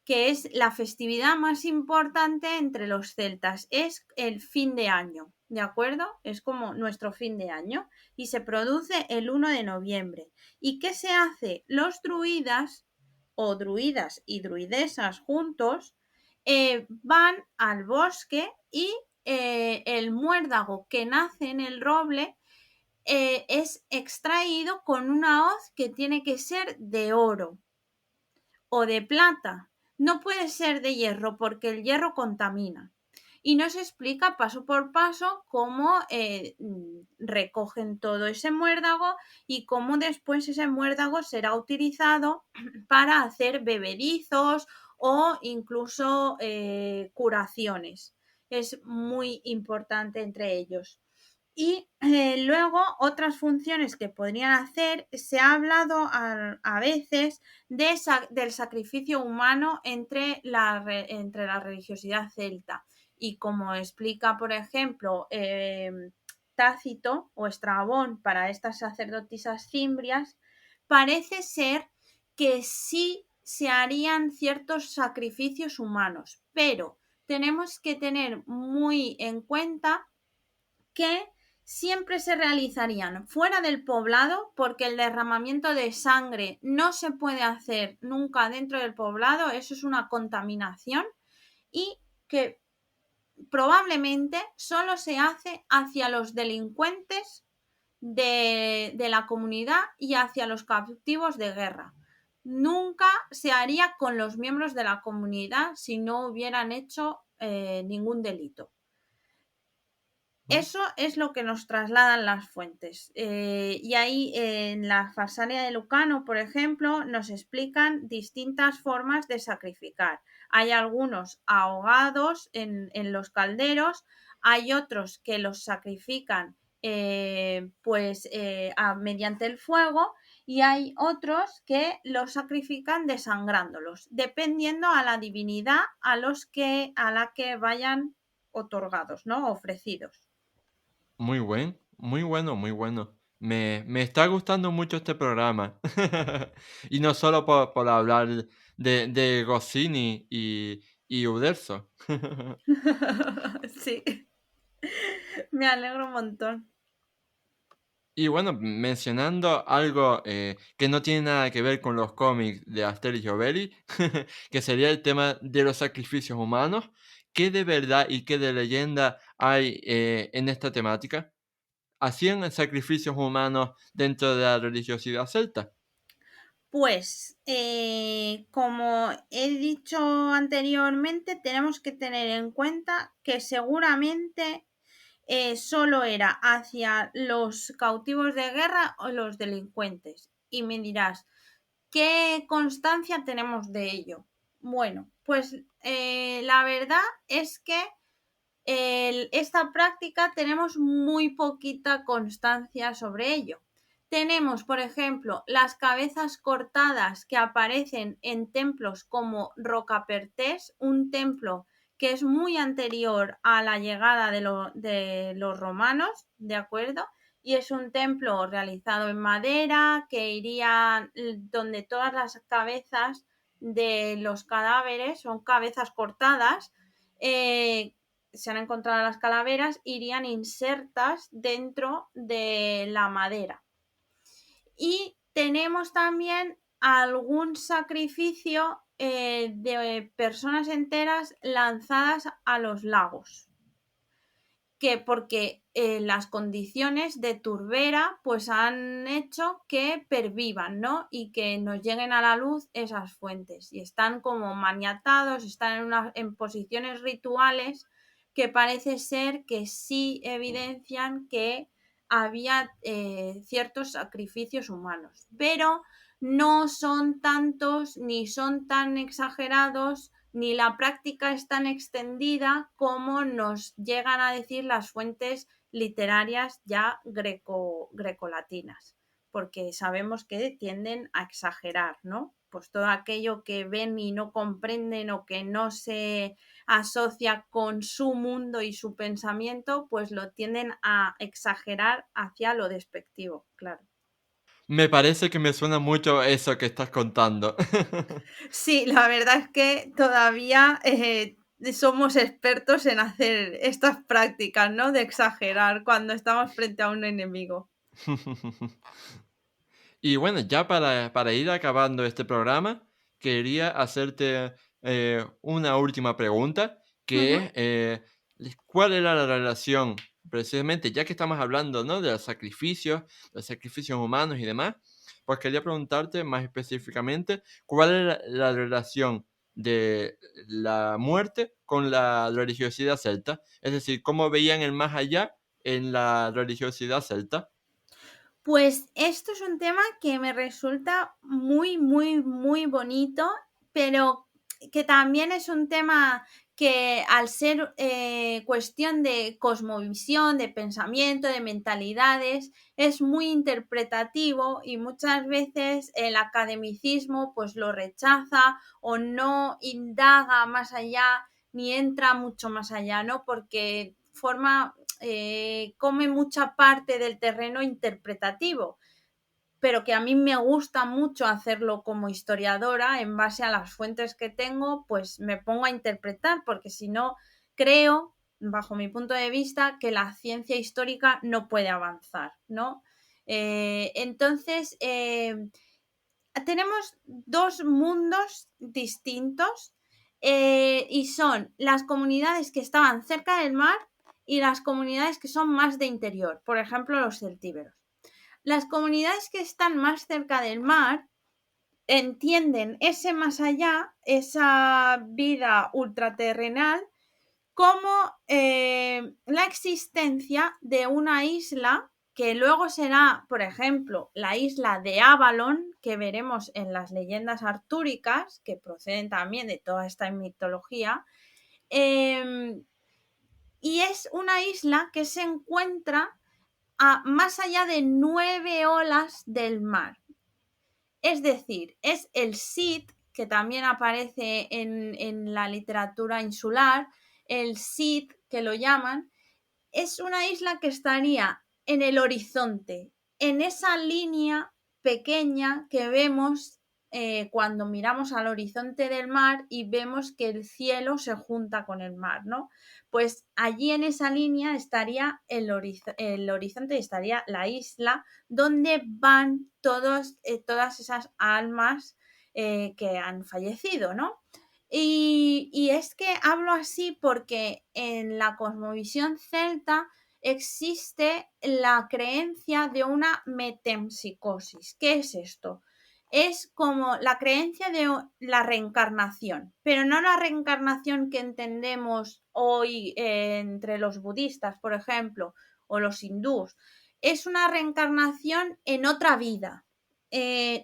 que es la festividad más importante entre los celtas. Es el fin de año, ¿de acuerdo? Es como nuestro fin de año y se produce el 1 de noviembre. ¿Y qué se hace? Los druidas o druidas y druidesas juntos van al bosque y el muérdago que nace en el roble es extraído con una hoz que tiene que ser de oro o de plata. No puede ser de hierro porque el hierro contamina. Y nos explica paso por paso cómo recogen todo ese muérdago y cómo después ese muérdago será utilizado para hacer bebedizos o incluso curaciones. Es muy importante entre ellos. Y luego otras funciones que podrían hacer, se ha hablado a veces del sacrificio humano entre la religiosidad celta. Y como explica, por ejemplo, Tácito o Estrabón para estas sacerdotisas cimbrias, parece ser que sí se harían ciertos sacrificios humanos, pero tenemos que tener muy en cuenta que siempre se realizarían fuera del poblado porque el derramamiento de sangre no se puede hacer nunca dentro del poblado, eso es una contaminación, y que probablemente solo se hace hacia los delincuentes de la comunidad y hacia los cautivos de guerra. Nunca se haría con los miembros de la comunidad si no hubieran hecho ningún delito. Eso es lo que nos trasladan las fuentes. Y ahí en la Farsalia de Lucano, por ejemplo, nos explican distintas formas de sacrificar. Hay algunos ahogados en los calderos, hay otros que los sacrifican mediante el fuego y hay otros que los sacrifican desangrándolos, dependiendo a la divinidad a la que vayan otorgados, ¿no? Ofrecidos. Muy bueno, muy bueno. Me está gustando mucho este programa. Y no solo por hablar de Goscinny y Uderzo. Sí, me alegro un montón. Y bueno, mencionando algo que no tiene nada que ver con los cómics de Asterix y Obelix, que sería el tema de los sacrificios humanos, ¿qué de verdad y qué de leyenda hay en esta temática? ¿Hacían sacrificios humanos dentro de la religiosidad celta? Pues, como he dicho anteriormente, tenemos que tener en cuenta que seguramente solo era hacia los cautivos de guerra o los delincuentes. Y me dirás, ¿qué constancia tenemos de ello? Bueno, pues la verdad es que esta práctica tenemos muy poquita constancia sobre ello. Tenemos, por ejemplo, las cabezas cortadas que aparecen en templos como Rocapertés, un templo que es muy anterior a la llegada de los romanos, ¿de acuerdo? Y es un templo realizado en madera que iría donde todas las cabezas de los cadáveres son cabezas cortadas. Se han encontrado las calaveras, irían insertas dentro de la madera. Y tenemos también algún sacrificio de personas enteras lanzadas a los lagos, que porque las condiciones de turbera pues han hecho que pervivan, ¿no? Y que nos lleguen a la luz esas fuentes. Y están como maniatados, están en posiciones rituales que parece ser que sí evidencian que había ciertos sacrificios humanos. Pero no son tantos ni son tan exagerados ni la práctica es tan extendida como nos llegan a decir las fuentes literarias ya grecolatinas, porque sabemos que tienden a exagerar, ¿no? Pues todo aquello que ven y no comprenden o que no se asocia con su mundo y su pensamiento, pues lo tienden a exagerar hacia lo despectivo, claro. Me parece que me suena mucho eso que estás contando. Sí, la verdad es que todavía somos expertos en hacer estas prácticas, ¿no? De exagerar cuando estamos frente a un enemigo. Y bueno, ya para ir acabando este programa, quería hacerte una última pregunta, que Ujú. es, ¿cuál era la relación, precisamente, ya que estamos hablando, ¿no?, de los sacrificios humanos y demás? Pues quería preguntarte más específicamente, ¿cuál era la relación de la muerte con la religiosidad celta? Es decir, ¿cómo veían el más allá en la religiosidad celta? Pues esto es un tema que me resulta muy, muy, muy bonito, pero que también es un tema que al ser cuestión de cosmovisión, de pensamiento, de mentalidades, es muy interpretativo y muchas veces el academicismo pues lo rechaza o no indaga más allá ni entra mucho más allá, ¿no? Porque come mucha parte del terreno interpretativo, pero que a mí me gusta mucho hacerlo como historiadora en base a las fuentes que tengo, pues me pongo a interpretar, porque si no, creo, bajo mi punto de vista, que la ciencia histórica no puede avanzar, ¿no? Entonces, tenemos dos mundos distintos y son las comunidades que estaban cerca del mar y las comunidades que son más de interior, por ejemplo, los celtíberos. Las comunidades que están más cerca del mar entienden ese más allá, esa vida ultraterrenal, como la existencia de una isla que luego será, por ejemplo, la isla de Avalon, que veremos en las leyendas artúricas, que proceden también de toda esta mitología, eh, y es una isla que se encuentra a más allá de 9 olas del mar. Es decir, es el Cid, que también aparece en la literatura insular, el Cid, que lo llaman, es una isla que estaría en el horizonte, en esa línea pequeña que vemos cuando miramos al horizonte del mar y vemos que el cielo se junta con el mar, ¿no? Pues allí en esa línea estaría el horizonte y estaría la isla donde van todas esas almas que han fallecido, ¿no? Y es que hablo así porque en la cosmovisión celta existe la creencia de una metempsicosis. ¿Qué es esto? Es como la creencia de la reencarnación, pero no la reencarnación que entendemos hoy entre los budistas, por ejemplo, o los hindús. Es una reencarnación en otra vida,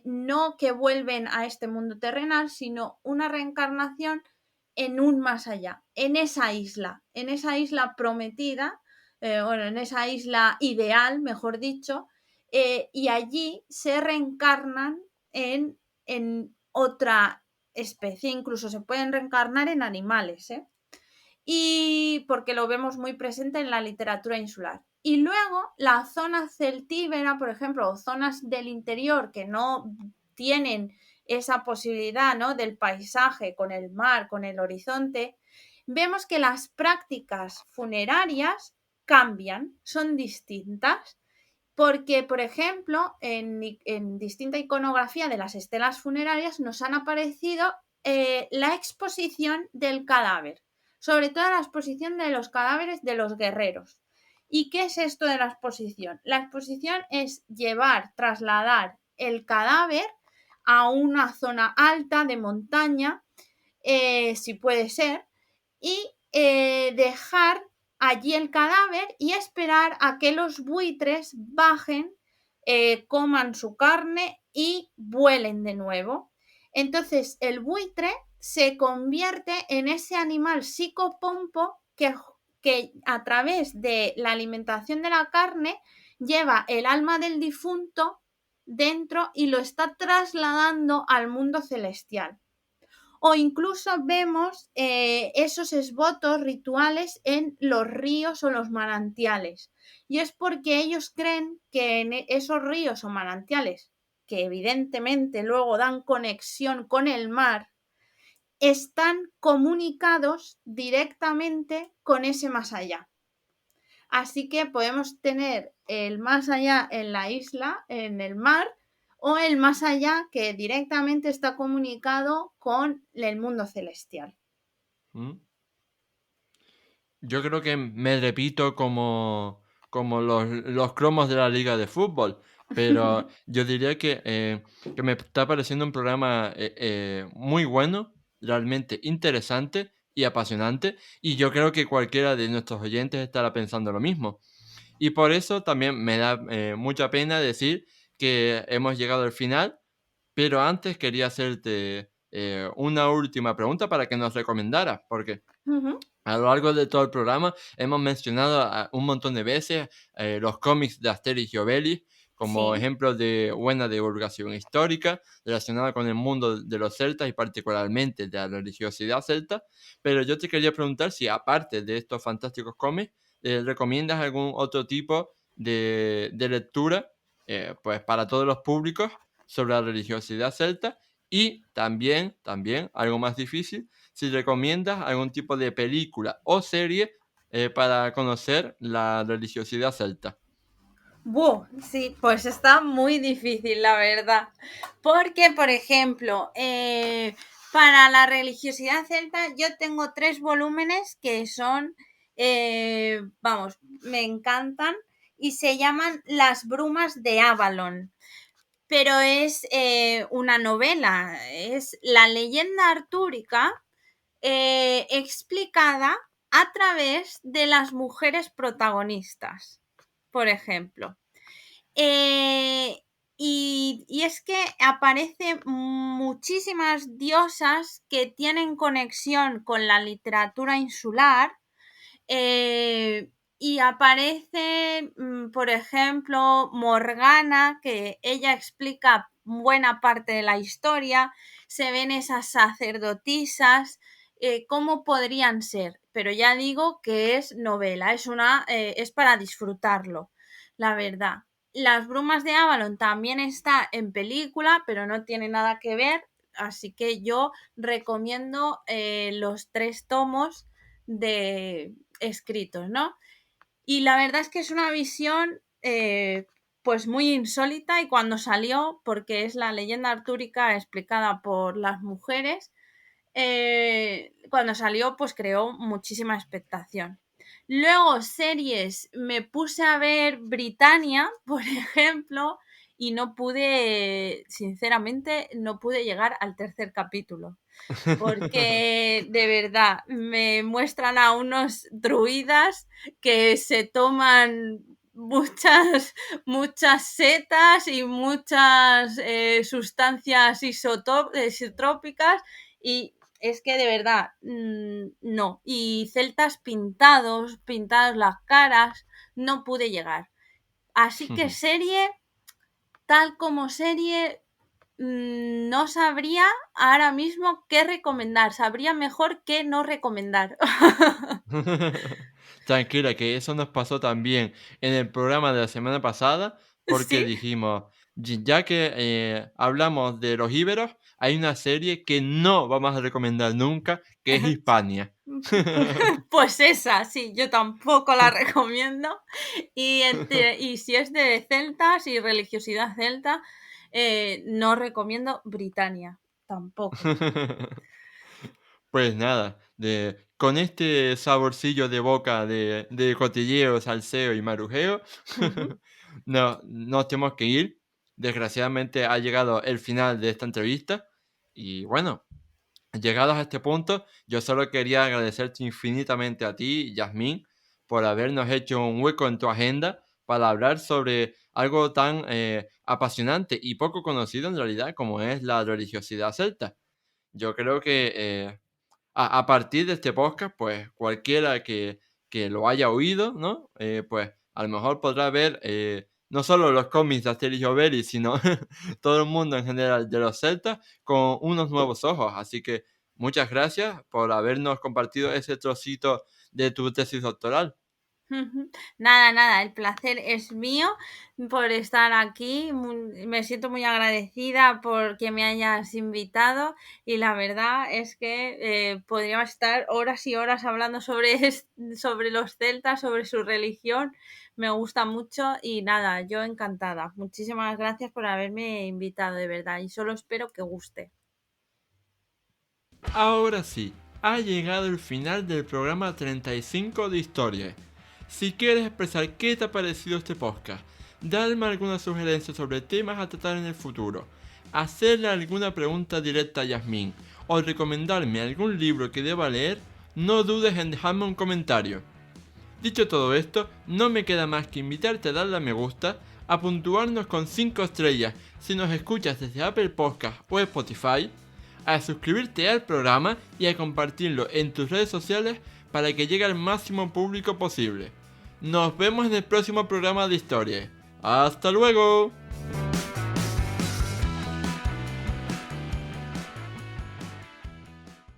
no que vuelven a este mundo terrenal, sino una reencarnación en un más allá, en esa isla prometida, bueno, en esa isla ideal, mejor dicho, y allí se reencarnan en otra especie, incluso se pueden reencarnar en animales, ¿eh? Y porque lo vemos muy presente en la literatura insular. Y luego la zona celtíbera, por ejemplo, o zonas del interior que no tienen esa posibilidad, ¿no?, del paisaje con el mar, con el horizonte, vemos que las prácticas funerarias cambian, son distintas, porque, por ejemplo, en distinta iconografía de las estelas funerarias nos han aparecido la exposición del cadáver, sobre todo la exposición de los cadáveres de los guerreros. ¿Y qué es esto de la exposición? La exposición es trasladar el cadáver a una zona alta de montaña, si puede ser, y dejar allí el cadáver y esperar a que los buitres bajen, coman su carne y vuelen de nuevo. Entonces el buitre se convierte en ese animal psicopompo que a través de la alimentación de la carne lleva el alma del difunto dentro y lo está trasladando al mundo celestial. O incluso vemos esos esvotos rituales en los ríos o los manantiales. Y es porque ellos creen que en esos ríos o manantiales, que evidentemente luego dan conexión con el mar, están comunicados directamente con ese más allá. Así que podemos tener el más allá en la isla, en el mar, o el más allá que directamente está comunicado con el mundo celestial. ¿Mm? Yo creo que me repito como los cromos de la liga de fútbol, pero yo diría que me está pareciendo un programa muy bueno, realmente interesante y apasionante, y yo creo que cualquiera de nuestros oyentes estará pensando lo mismo. Y por eso también me da mucha pena decir que hemos llegado al final, pero antes quería hacerte una última pregunta para que nos recomendaras, porque Ujú. a lo largo de todo el programa hemos mencionado un montón de veces los cómics de Asterix y Obelix como Sí. ejemplos de buena divulgación histórica relacionada con el mundo de los celtas y particularmente de la religiosidad celta. Pero yo te quería preguntar si aparte de estos fantásticos cómics, ¿recomiendas algún otro tipo de lectura pues para todos los públicos sobre la religiosidad celta? Y también, algo más difícil, si recomiendas algún tipo de película o serie para conocer la religiosidad celta. Sí, pues está muy difícil, la verdad. Porque, por ejemplo, para la religiosidad celta, yo tengo 3 volúmenes que son, vamos, me encantan y se llaman Las brumas de Avalon. Pero es una novela, es la leyenda artúrica explicada a través de las mujeres protagonistas, por ejemplo. Y es que aparecen muchísimas diosas que tienen conexión con la literatura insular, y aparece, por ejemplo, Morgana, que ella explica buena parte de la historia, se ven esas sacerdotisas, cómo podrían ser, pero ya digo que es novela, es para disfrutarlo, la verdad. Las brumas de Avalon también está en película, pero no tiene nada que ver, así que yo recomiendo los 3 tomos de escritos, ¿no? Y la verdad es que es una visión pues muy insólita, y cuando salió, porque es la leyenda artúrica explicada por las mujeres, cuando salió pues creó muchísima expectación. Luego series, me puse a ver Britannia, por ejemplo, y sinceramente, no pude llegar al 3er capítulo. Porque de verdad me muestran a unos druidas que se toman muchas setas y muchas sustancias isotrópicas, y es que de verdad, no. Y celtas pintadas las caras, no pude llegar. Así que serie, tal como serie, no sabría ahora mismo qué recomendar. Sabría mejor qué no recomendar. Tranquila, que eso nos pasó también en el programa de la semana pasada, porque Sí. dijimos, ya que hablamos de los íberos, hay una serie que no vamos a recomendar nunca, que es Hispania. Pues esa, sí, yo tampoco la recomiendo. Y si es de celtas y religiosidad celta, no recomiendo Britannia, tampoco. Pues nada, con este saborcillo de boca de cotilleo, salseo y marujeo, Ujú. no, nos tenemos que ir. Desgraciadamente ha llegado el final de esta entrevista. Y bueno, llegados a este punto, yo solo quería agradecerte infinitamente a ti, Yasmín, por habernos hecho un hueco en tu agenda para hablar sobre algo tan apasionante y poco conocido en realidad como es la religiosidad celta. Yo creo que a partir de este podcast, pues cualquiera que lo haya oído, ¿no? Pues a lo mejor podrá ver no solo los cómics de Asterix y Obelix, sino todo el mundo en general de los celtas con unos nuevos ojos. Así que muchas gracias por habernos compartido ese trocito de tu tesis doctoral. Nada, el placer es mío por estar aquí. Me siento muy agradecida por que me hayas invitado, y la verdad es que podríamos estar horas y horas hablando sobre los celtas, sobre su religión. Me gusta mucho y nada, yo encantada. Muchísimas gracias por haberme invitado, de verdad, y solo espero que guste. Ahora sí, ha llegado el final del programa 35 de Historia. Si quieres expresar qué te ha parecido este podcast, darme alguna sugerencia sobre temas a tratar en el futuro, hacerle alguna pregunta directa a Yasmín o recomendarme algún libro que deba leer, no dudes en dejarme un comentario. Dicho todo esto, no me queda más que invitarte a darle a me gusta, a puntuarnos con 5 estrellas si nos escuchas desde Apple Podcast o Spotify, a suscribirte al programa y a compartirlo en tus redes sociales para que llegue al máximo público posible. Nos vemos en el próximo programa de Historia. ¡Hasta luego!